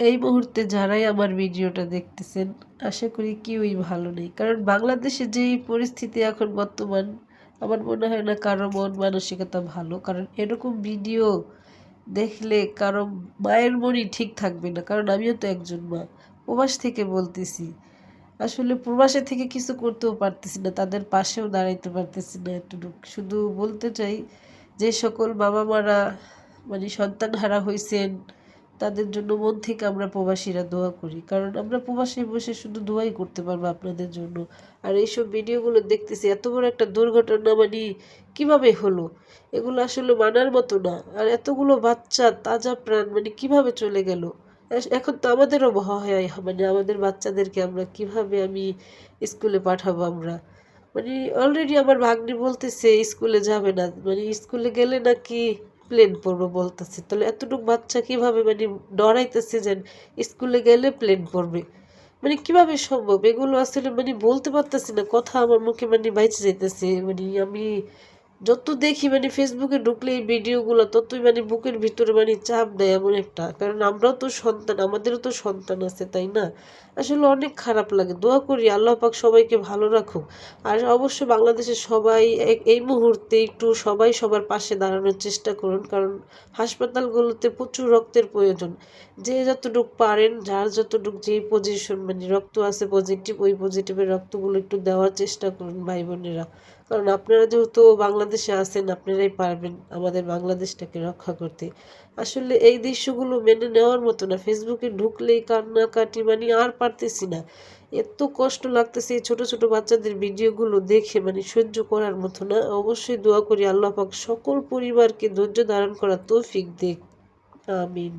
এই মুহূর্তে যারাই আমার ভিডিওটা দেখতেছেন, আশা করি কেউই ভালো নেই। কারণ বাংলাদেশে যেই পরিস্থিতি এখন বর্তমান, আমার মনে হয় না কারো মন মানসিকতা ভালো। কারণ এরকম ভিডিও দেখলে কারো মায়ের মনই ঠিক থাকবে না। কারণ আমিও তো একজন মা। প্রবাস থেকে বলতেছি। আসলে প্রবাসে থেকে কিছু করতেও পারতেছি না। তাদের পাশেও দাঁড়াইতে পারতেছি না এতটুক। শুধু বলতে চাই, যে সকল বাবা-মারা মানে সন্তানহারা হইছেন, তাদের জন্য মন থেকে আমরা প্রবাসীরা দোয়া করি। কারণ আমরা প্রবাসে বসে শুধু দোয়াই করতে পারবো আপনাদের জন্য। আর এইসব ভিডিওগুলো দেখতেছি, এত বড় একটা দুর্ঘটনা মানে কিভাবে হলো? এগুলো আসলে মানার মতো না। আর এতগুলো বাচ্চা তাজা প্রাণ মানে কিভাবে চলে গেল? এখন তো আমাদেরও ভয় হয়, মানে আমাদের বাচ্চাদেরকে আমরা কিভাবে আমি স্কুলে পাঠাবো আমরা। মানে অলরেডি আমার ভাগ্নি বলতেছে স্কুলে যাবে না। মানে স্কুলে গেলে নাকি প্লেন পড়বো বলতেছে। তাহলে এতটুকু বাচ্চা কিভাবে মানে ডরাইতেছে যে স্কুলে গেলে প্লেন পড়বে। মানে কিভাবে সম্ভব? এগুলো আসলে মানে বলতে পারতেছি না। কথা আমার মুখে মানে বাইচে যাইতেছে। মানে আমি যত দেখি মানে ফেসবুকে ঢুকলে এই ভিডিওগুলো ততই মানে বুকের ভিতরে মানে চাপ দেয় এমন একটা। কারণ আমরাও তো সন্তান, আমাদেরও তো সন্তান আছে, তাই না? আসলে অনেক খারাপ লাগে। দোয়া করি আল্লাহ পাক সবাইকে ভালো রাখুক। আর অবশ্যই বাংলাদেশের সবাই এই মুহূর্তে একটু সবাই সবার পাশে দাঁড়ানোর চেষ্টা করুন। কারণ হাসপাতালগুলোতে প্রচুর রক্তের প্রয়োজন। যে যতটুক পারেন, যার যতটুক যেই পজিশন মানে রক্ত আছে পজিটিভ, ওই পজিটিভের রক্তগুলো একটু দেওয়ার চেষ্টা করুন ভাই বোনেরা। কারণ আপনারা যেহেতু বাংলাদেশে আছেন, আপনারাই পারবেন আমাদের বাংলাদেশটাকে রক্ষা করতে। আসলে এই দৃশ্যগুলো মেনে নেওয়ার মতো না। ফেসবুকে ঢুকলেই কান্নাকাটি মানে আর পারতেছি না। এত কষ্ট লাগতেছে এই ছোট ছোট বাচ্চাদের ভিডিওগুলো দেখে, মানে সহ্য করার মতো না। অবশ্যই দোয়া করি আল্লাহ পাক সকল পরিবারকে ধৈর্য ধারণ করার তৌফিক দিক। আমিন।